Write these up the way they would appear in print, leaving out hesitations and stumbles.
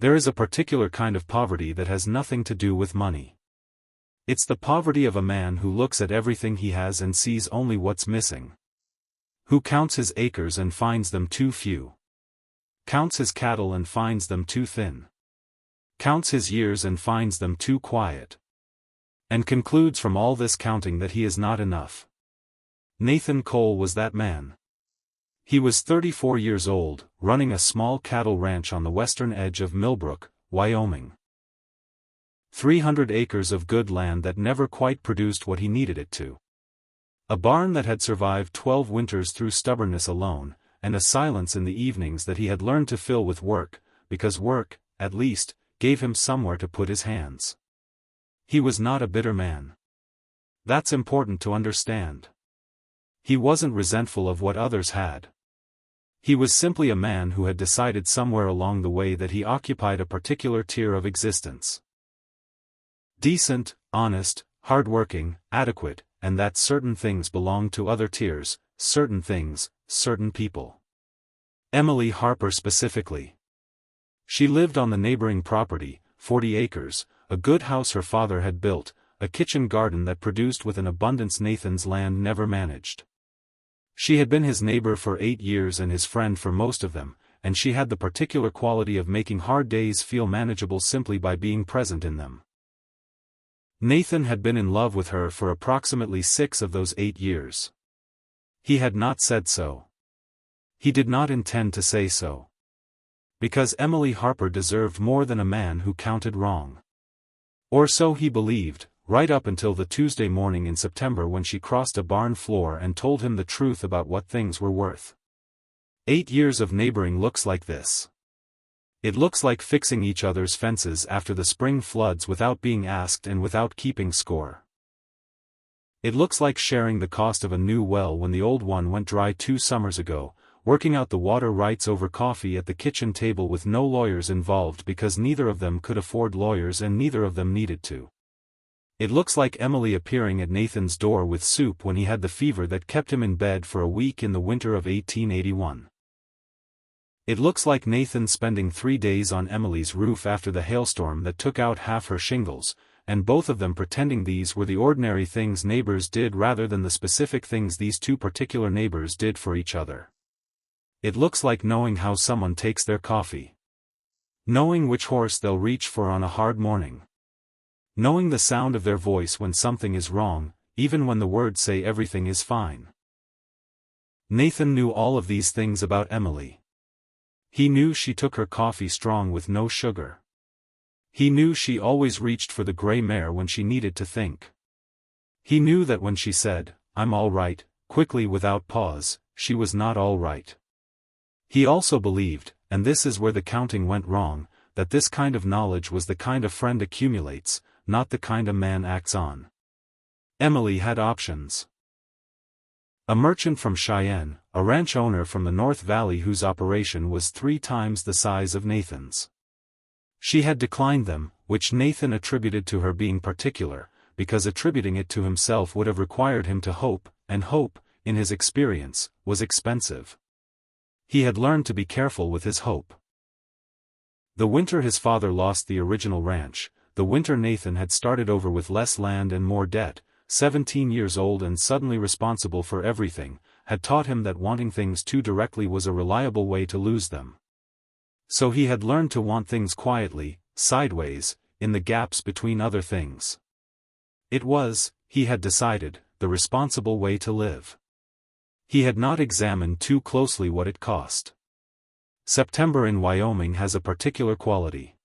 There is a particular kind of poverty that has nothing to do with money. It's the poverty of a man who looks at everything he has and sees only what's missing. Who counts his acres and finds them too few. Counts his cattle and finds them too thin. Counts his years and finds them too quiet. And concludes from all this counting that he is not enough. Nathan Cole was that man. He was 34 years old, running a small cattle ranch on the western edge of Millbrook, Wyoming. 300 acres of good land that never quite produced what he needed it to. A barn that had survived 12 winters through stubbornness alone, and a silence in the evenings that he had learned to fill with work, because work, at least, gave him somewhere to put his hands. He was not a bitter man. That's important to understand. He wasn't resentful of what others had. He was simply a man who had decided somewhere along the way that he occupied a particular tier of existence. Decent, honest, hardworking, adequate, and that certain things belonged to other tiers, certain things, certain people. Emily Harper specifically. She lived on the neighboring property, 40 acres, a good house her father had built, a kitchen garden that produced with an abundance Nathan's land never managed. She had been his neighbor for 8 years and his friend for most of them, and she had the particular quality of making hard days feel manageable simply by being present in them. Nathan had been in love with her for approximately 6 of those 8 years. He had not said so. He did not intend to say so. Because Emily Harper deserved more than a man who counted wrong. Or so he believed, right up until the Tuesday morning in September when she crossed a barn floor and told him the truth about what things were worth. 8 years of neighboring looks like this. It looks like fixing each other's fences after the spring floods without being asked and without keeping score. It looks like sharing the cost of a new well when the old one went dry 2 summers ago, working out the water rights over coffee at the kitchen table with no lawyers involved because neither of them could afford lawyers and neither of them needed to. It looks like Emily appearing at Nathan's door with soup when he had the fever that kept him in bed for a week in the winter of 1881. It looks like Nathan spending 3 days on Emily's roof after the hailstorm that took out half her shingles, and both of them pretending these were the ordinary things neighbors did rather than the specific things these two particular neighbors did for each other. It looks like knowing how someone takes their coffee. Knowing which horse they'll reach for on a hard morning. Knowing the sound of their voice when something is wrong, even when the words say everything is fine. Nathan knew all of these things about Emily. He knew she took her coffee strong with no sugar. He knew she always reached for the gray mare when she needed to think. He knew that when she said, "I'm all right," quickly without pause, she was not all right. He also believed, and this is where the counting went wrong, that this kind of knowledge was the kind a friend accumulates, not the kind a man acts on. Emily had options. A merchant from Cheyenne, a ranch owner from the North Valley whose operation was 3 times the size of Nathan's. She had declined them, which Nathan attributed to her being particular, because attributing it to himself would have required him to hope, and hope, in his experience, was expensive. He had learned to be careful with his hope. The winter his father lost the original ranch, the winter Nathan had started over with less land and more debt, 17 years old and suddenly responsible for everything, had taught him that wanting things too directly was a reliable way to lose them. So he had learned to want things quietly, sideways, in the gaps between other things. It was, he had decided, the responsible way to live. He had not examined too closely what it cost. September in Wyoming has a particular quality.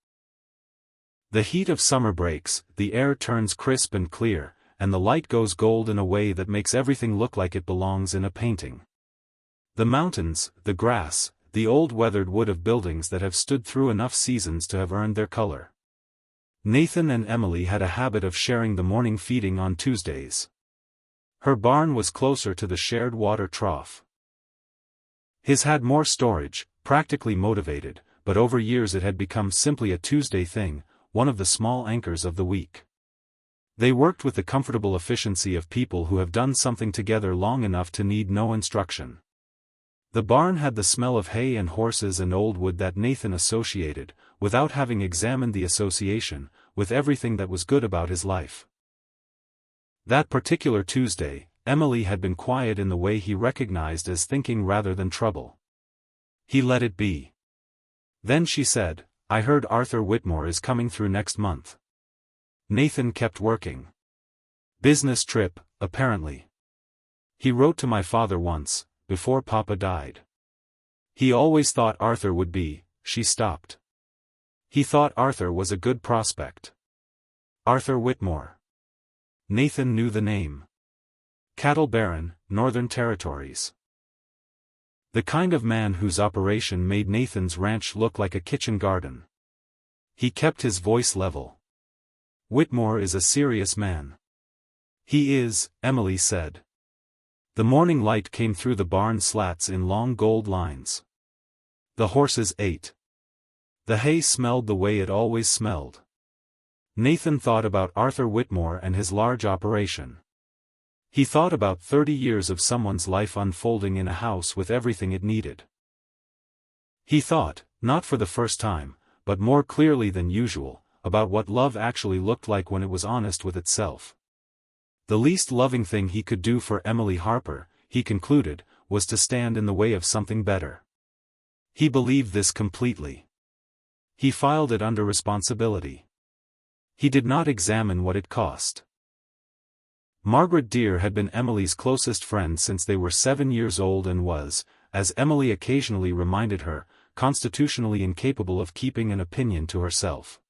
The heat of summer breaks, the air turns crisp and clear, and the light goes gold in a way that makes everything look like it belongs in a painting. The mountains, the grass, the old weathered wood of buildings that have stood through enough seasons to have earned their color. Nathan and Emily had a habit of sharing the morning feeding on Tuesdays. Her barn was closer to the shared water trough. His had more storage, practically motivated, but over years it had become simply a Tuesday thing, one of the small anchors of the week. They worked with the comfortable efficiency of people who have done something together long enough to need no instruction. The barn had the smell of hay and horses and old wood that Nathan associated, without having examined the association, with everything that was good about his life. That particular Tuesday, Emily had been quiet in the way he recognized as thinking rather than trouble. He let it be. Then she said, "I heard Arthur Whitmore is coming through next month." Nathan kept working. "Business trip, apparently. He wrote to my father once, before Papa died. He always thought Arthur would be," she stopped. "He thought Arthur was a good prospect." Arthur Whitmore. Nathan knew the name. Cattle Baron, Northern Territories. The kind of man whose operation made Nathan's ranch look like a kitchen garden. He kept his voice level. "Whitmore is a serious man." "He is," Emily said. The morning light came through the barn slats in long gold lines. The horses ate. The hay smelled the way it always smelled. Nathan thought about Arthur Whitmore and his large operation. He thought about 30 years of someone's life unfolding in a house with everything it needed. He thought, not for the first time, but more clearly than usual, about what love actually looked like when it was honest with itself. The least loving thing he could do for Emily Harper, he concluded, was to stand in the way of something better. He believed this completely. He filed it under responsibility. He did not examine what it cost. Margaret Deere had been Emily's closest friend since they were 7 years old and was, as Emily occasionally reminded her, constitutionally incapable of keeping an opinion to herself.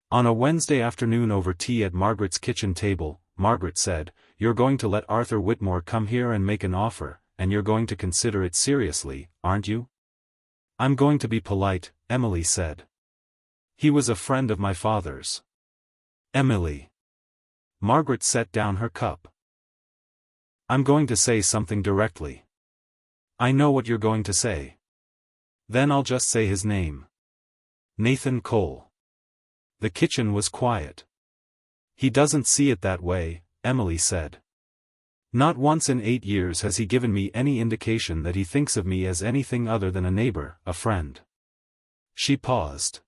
On a Wednesday afternoon over tea at Margaret's kitchen table, Margaret said, "You're going to let Arthur Whitmore come here and make an offer, and you're going to consider it seriously, aren't you?" "I'm going to be polite," Emily said. "He was a friend of my father's." "Emily." Margaret set down her cup. "I'm going to say something directly." "I know what you're going to say." "Then I'll just say his name. Nathan Cole." The kitchen was quiet. "He doesn't see it that way," Emily said. "Not once in 8 years has he given me any indication that he thinks of me as anything other than a neighbor, a friend." She paused.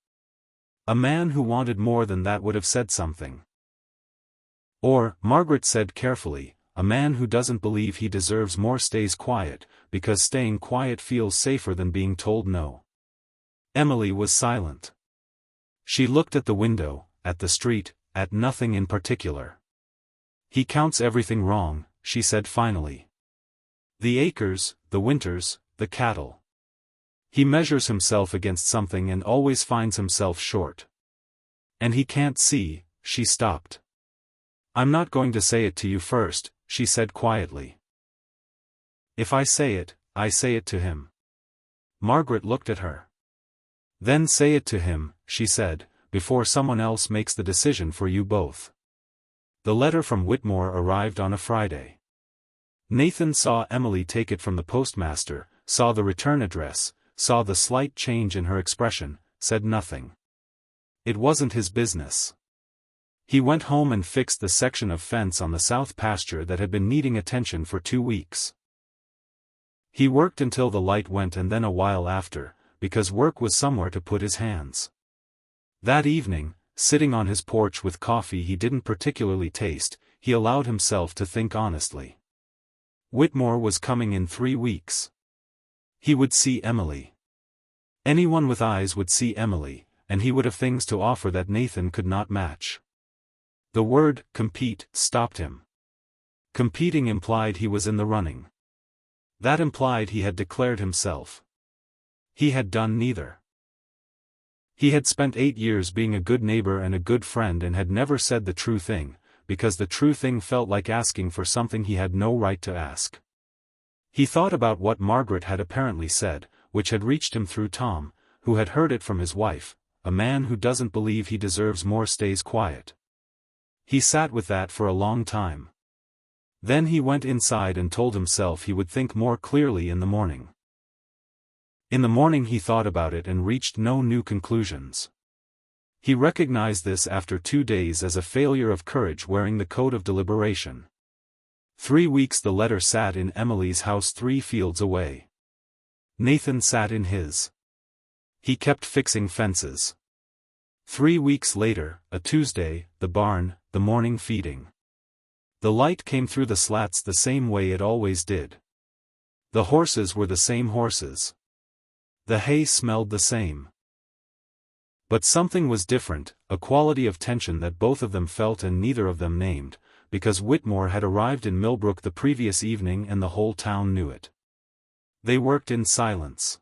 A man who wanted more than that would have said something. Or, Margaret said carefully, a man who doesn't believe he deserves more stays quiet, because staying quiet feels safer than being told no. Emily was silent. She looked at the window, at the street, at nothing in particular. "He counts everything wrong," she said finally. "The acres, the winters, the cattle. He measures himself against something and always finds himself short. And he can't see," she stopped. "I'm not going to say it to you first," she said quietly. "If I say it to him." Margaret looked at her. "Then say it to him," she said, "before someone else makes the decision for you both." The letter from Whitmore arrived on a Friday. Nathan saw Emily take it from the postmaster, saw the return address, saw the slight change in her expression, said nothing. It wasn't his business. He went home and fixed the section of fence on the south pasture that had been needing attention for 2 weeks. He worked until the light went and then a while after, because work was somewhere to put his hands. That evening, sitting on his porch with coffee he didn't particularly taste, he allowed himself to think honestly. Whitmore was coming in 3 weeks. He would see Emily. Anyone with eyes would see Emily, and he would have things to offer that Nathan could not match. The word, compete, stopped him. Competing implied he was in the running. That implied he had declared himself. He had done neither. He had spent 8 years being a good neighbor and a good friend and had never said the true thing, because the true thing felt like asking for something he had no right to ask. He thought about what Margaret had apparently said, which had reached him through Tom, who had heard it from his wife, "A man who doesn't believe he deserves more stays quiet." He sat with that for a long time. Then he went inside and told himself he would think more clearly in the morning. In the morning he thought about it and reached no new conclusions. He recognized this after 2 days as a failure of courage wearing the coat of deliberation. 3 weeks the letter sat in Emily's house 3 fields away. Nathan sat in his. He kept fixing fences. 3 weeks later, a Tuesday, the barn, the morning feeding. The light came through the slats the same way it always did. The horses were the same horses. The hay smelled the same. But something was different, a quality of tension that both of them felt and neither of them named, because Whitmore had arrived in Millbrook the previous evening and the whole town knew it. They worked in silence.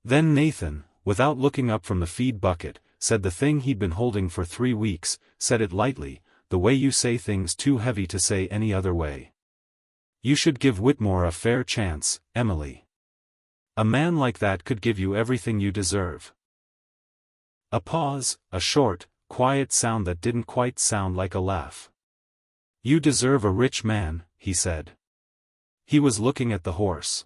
Then Nathan, without looking up from the feed bucket, said the thing he'd been holding for 3 weeks, said it lightly, the way you say things too heavy to say any other way. You should give Whitmore a fair chance, Emily. A man like that could give you everything you deserve. A pause, a short, quiet sound that didn't quite sound like a laugh. You deserve a rich man, he said. He was looking at the horse.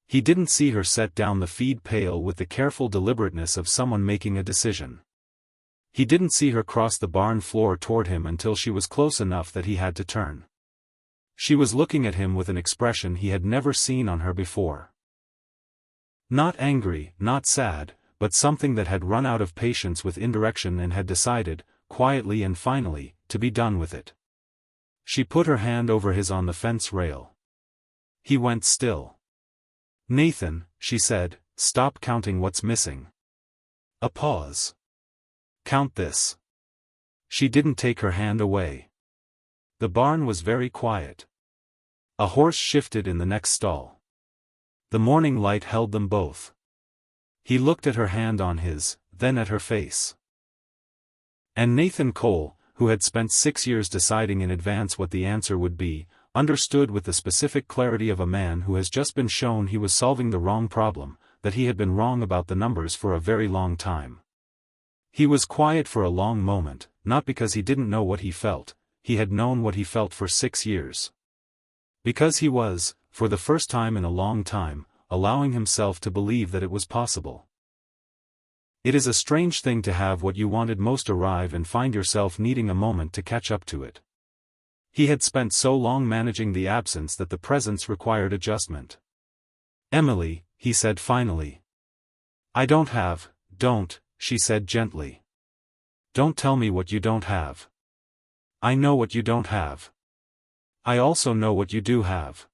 He didn't see her set down the feed pail with the careful deliberateness of someone making a decision. He didn't see her cross the barn floor toward him until she was close enough that he had to turn. She was looking at him with an expression he had never seen on her before. Not angry, not sad, but something that had run out of patience with indirection and had decided, quietly and finally, to be done with it. She put her hand over his on the fence rail. He went still. Nathan, she said, stop counting what's missing. A pause. Count this. She didn't take her hand away. The barn was very quiet. A horse shifted in the next stall. The morning light held them both. He looked at her hand on his, then at her face. And Nathan Cole, who had spent 6 years deciding in advance what the answer would be, understood with the specific clarity of a man who has just been shown he was solving the wrong problem, that he had been wrong about the numbers for a very long time. He was quiet for a long moment, not because he didn't know what he felt, he had known what he felt for 6 years. Because he was, for the first time in a long time, allowing himself to believe that it was possible. It is a strange thing to have what you wanted most arrive and find yourself needing a moment to catch up to it. He had spent so long managing the absence that the presence required adjustment. Emily, he said finally. I don't, she said gently. Don't tell me what you don't have. I know what you don't have. I also know what you do have.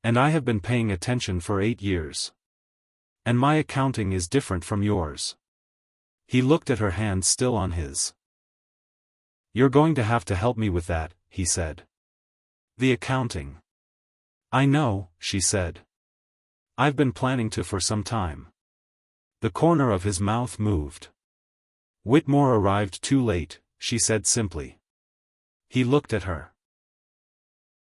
And I have been paying attention for 8 years. And my accounting is different from yours. He looked at her hand still on his. You're going to have to help me with that, he said. The accounting. I know, she said. I've been planning to for some time. The corner of his mouth moved. Whitmore arrived too late, she said simply. He looked at her.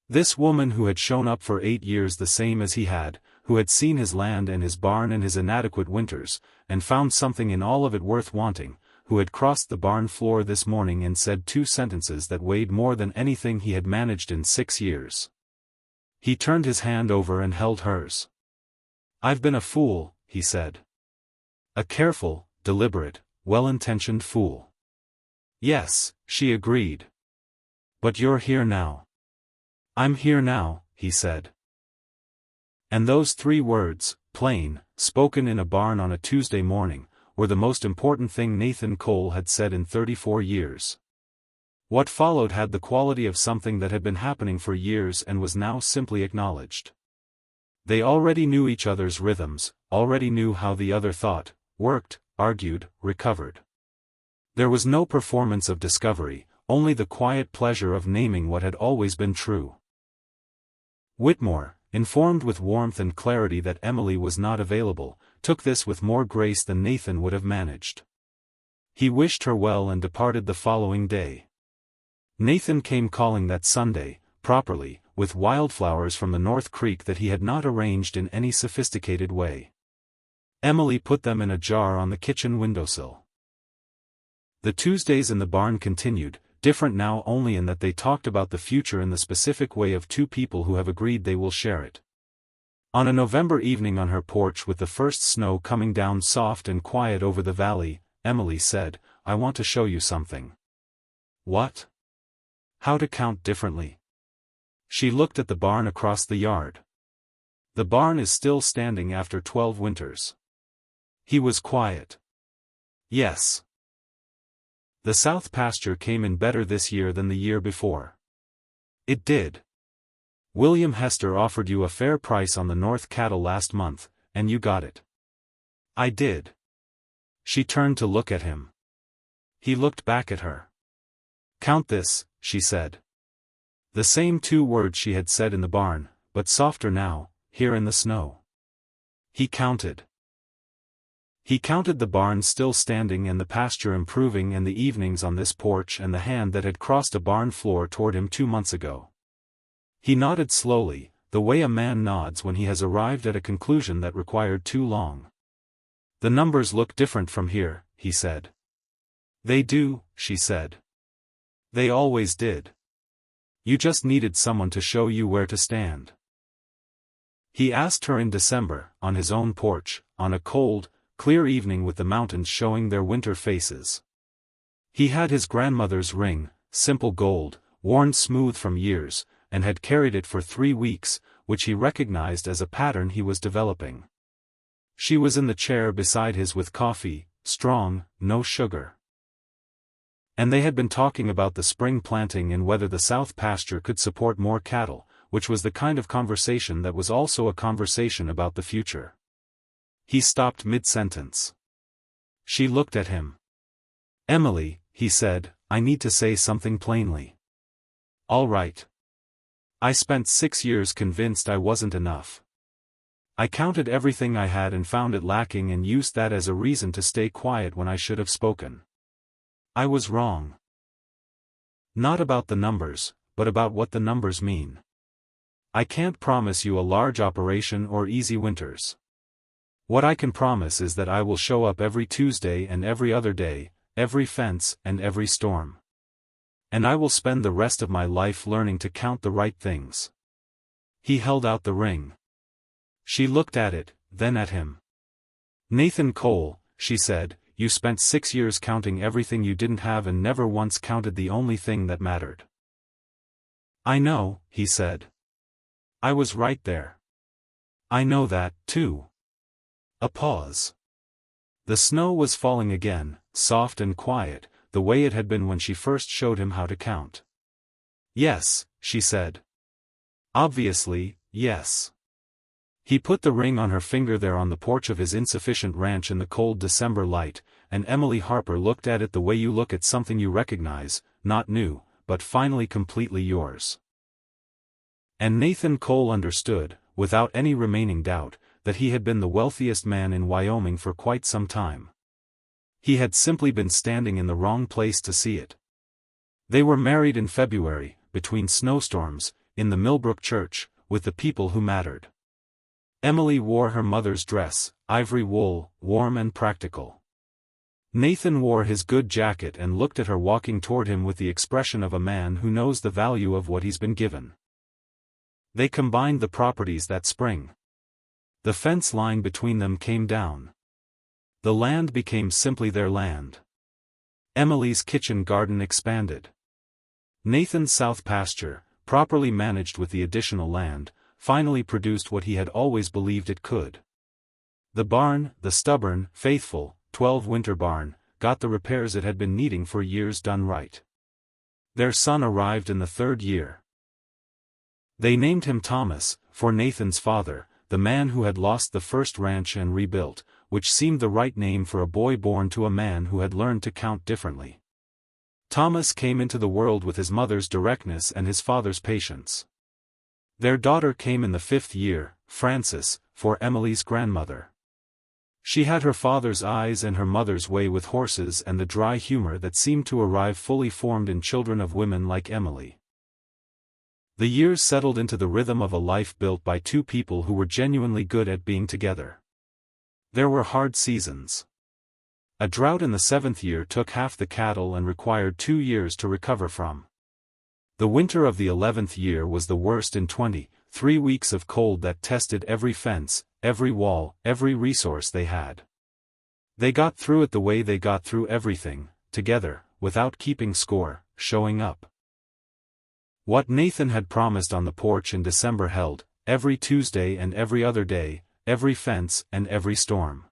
This woman who had shown up for 8 years the same as he had, who had seen his land and his barn and his inadequate winters, and found something in all of it worth wanting, who had crossed the barn floor this morning and said 2 sentences that weighed more than anything he had managed in 6 years. He turned his hand over and held hers. I've been a fool, he said. A careful, deliberate, well-intentioned fool. Yes, she agreed. But you're here now. I'm here now, he said. And those 3 words, plain, spoken in a barn on a Tuesday morning, were the most important thing Nathan Cole had said in 34 years. What followed had the quality of something that had been happening for years and was now simply acknowledged. They already knew each other's rhythms, already knew how the other thought, worked, argued, recovered. There was no performance of discovery, only the quiet pleasure of naming what had always been true. Whitmore, informed with warmth and clarity that Emily was not available, took this with more grace than Nathan would have managed. He wished her well and departed the following day. Nathan came calling that Sunday, properly, with wildflowers from the North Creek that he had not arranged in any sophisticated way. Emily put them in a jar on the kitchen windowsill. The Tuesdays in the barn continued, different now only in that they talked about the future in the specific way of 2 people who have agreed they will share it. On a November evening on her porch with the first snow coming down soft and quiet over the valley, Emily said, I want to show you something. What? How to count differently. She looked at the barn across the yard. The barn is still standing after 12 winters. He was quiet. Yes. The south pasture came in better this year than the year before. It did. William Hester offered you a fair price on the north cattle last month, and you got it. I did. She turned to look at him. He looked back at her. Count this, she said. The same 2 words she had said in the barn, but softer now, here in the snow. He counted. He counted the barn still standing and the pasture improving and the evenings on this porch and the hand that had crossed a barn floor toward him 2 months ago. He nodded slowly, the way a man nods when he has arrived at a conclusion that required too long. The numbers look different from here, he said. They do, she said. They always did. You just needed someone to show you where to stand. He asked her in December, on his own porch, on a cold, clear evening with the mountains showing their winter faces. He had his grandmother's ring, simple gold, worn smooth from years, and had carried it for 3 weeks, which he recognized as a pattern he was developing. She was in the chair beside his with coffee, strong, no sugar. And they had been talking about the spring planting and whether the south pasture could support more cattle, which was the kind of conversation that was also a conversation about the future. He stopped mid-sentence. She looked at him. Emily, he said, I need to say something plainly. All right. I spent 6 years convinced I wasn't enough. I counted everything I had and found it lacking and used that as a reason to stay quiet when I should have spoken. I was wrong. Not about the numbers, but about what the numbers mean. I can't promise you a large operation or easy winters. What I can promise is that I will show up every Tuesday and every other day, every fence and every storm. And I will spend the rest of my life learning to count the right things. He held out the ring. She looked at it, then at him. Nathan Cole, she said, you spent 6 years counting everything you didn't have and never once counted the only thing that mattered. I know, he said. I was right there. I know that, too. A pause. The snow was falling again, soft and quiet, the way it had been when she first showed him how to count. Yes, she said. Obviously, yes. He put the ring on her finger there on the porch of his insufficient ranch in the cold December light, and Emily Harper looked at it the way you look at something you recognize, not new, but finally completely yours. And Nathan Cole understood, without any remaining doubt, that he had been the wealthiest man in Wyoming for quite some time. He had simply been standing in the wrong place to see it. They were married in February, between snowstorms, in the Millbrook church, with the people who mattered. Emily wore her mother's dress, ivory wool, warm and practical. Nathan wore his good jacket and looked at her walking toward him with the expression of a man who knows the value of what he's been given. They combined the properties that spring. The fence line between them came down. The land became simply their land. Emily's kitchen garden expanded. Nathan's south pasture, properly managed with the additional land, finally produced what he had always believed it could. The barn, the stubborn, faithful, 12-winter barn, got the repairs it had been needing for years done right. Their son arrived in the 3rd year. They named him Thomas, for Nathan's father, the man who had lost the first ranch and rebuilt, which seemed the right name for a boy born to a man who had learned to count differently. Thomas came into the world with his mother's directness and his father's patience. Their daughter came in the 5th year, Frances, for Emily's grandmother. She had her father's eyes and her mother's way with horses and the dry humor that seemed to arrive fully formed in children of women like Emily. The years settled into the rhythm of a life built by 2 people who were genuinely good at being together. There were hard seasons. A drought in the 7th year took half the cattle and required 2 years to recover from. The winter of the 11th year was the worst in 3 weeks of cold that tested every fence, every wall, every resource they had. They got through it the way they got through everything, together, without keeping score, showing up. What Nathan had promised on the porch in December held, every Tuesday and every other day, every fence and every storm.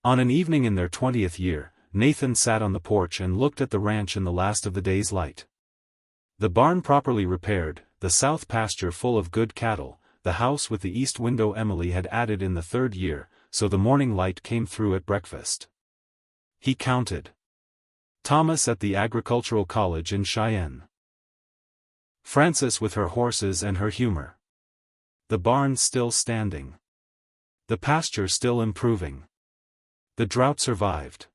On an evening in their 20th year, Nathan sat on the porch and looked at the ranch in the last of the day's light. The barn properly repaired, the south pasture full of good cattle, the house with the east window Emily had added in the 3rd year, so the morning light came through at breakfast. He counted. Thomas at the agricultural college in Cheyenne. Frances with her horses and her humor. The barn still standing. The pasture still improving. The drought survived.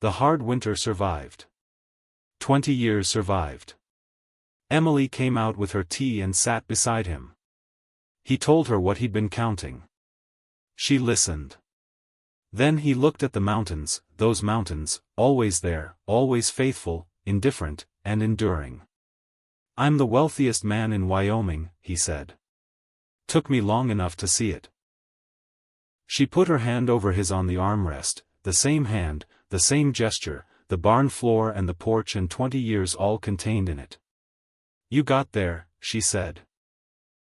The hard winter survived. 20 years survived. Emily came out with her tea and sat beside him. He told her what he'd been counting. She listened. Then he looked at the mountains, those mountains, always there, always faithful, indifferent, and enduring. "I'm the wealthiest man in Wyoming," he said. "Took me long enough to see it." She put her hand over his on the armrest, the same hand, the same gesture, the barn floor and the porch and 20 years all contained in it. "You got there," she said.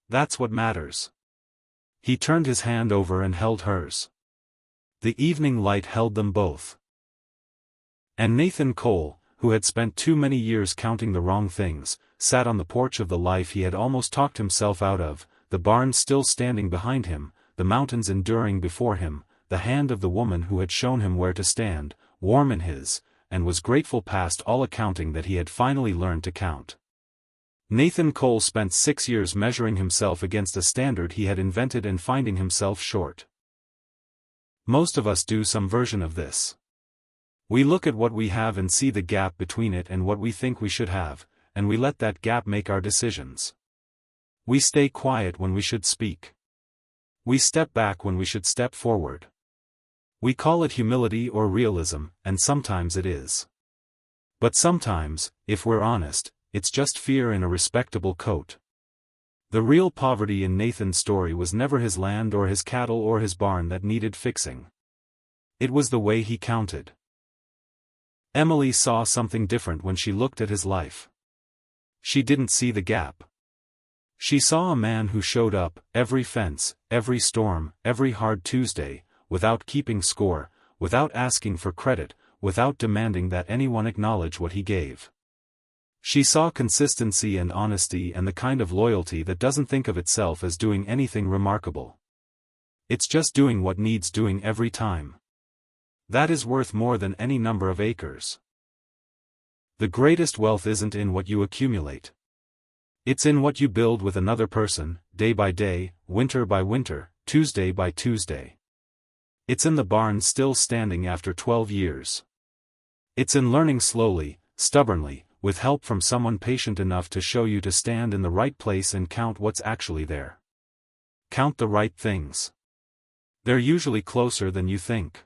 "That's what matters." He turned his hand over and held hers. The evening light held them both. And Nathan Cole, who had spent too many years counting the wrong things, sat on the porch of the life he had almost talked himself out of, the barn still standing behind him, the mountains enduring before him, the hand of the woman who had shown him where to stand, warm in his, and was grateful past all accounting that he had finally learned to count. Nathan Cole spent 6 years measuring himself against a standard he had invented and finding himself short. Most of us do some version of this. We look at what we have and see the gap between it and what we think we should have, and we let that gap make our decisions. We stay quiet when we should speak. We step back when we should step forward. We call it humility or realism, and sometimes it is. But sometimes, if we're honest, it's just fear in a respectable coat. The real poverty in Nathan's story was never his land or his cattle or his barn that needed fixing. It was the way he counted. Emily saw something different when she looked at his life. She didn't see the gap. She saw a man who showed up, every fence, every storm, every hard Tuesday, without keeping score, without asking for credit, without demanding that anyone acknowledge what he gave. She saw consistency and honesty and the kind of loyalty that doesn't think of itself as doing anything remarkable. It's just doing what needs doing every time. That is worth more than any number of acres. The greatest wealth isn't in what you accumulate. It's in what you build with another person, day by day, winter by winter, Tuesday by Tuesday. It's in the barn still standing after 12 years. It's in learning slowly, stubbornly, with help from someone patient enough to show you to stand in the right place and count what's actually there. Count the right things. They're usually closer than you think.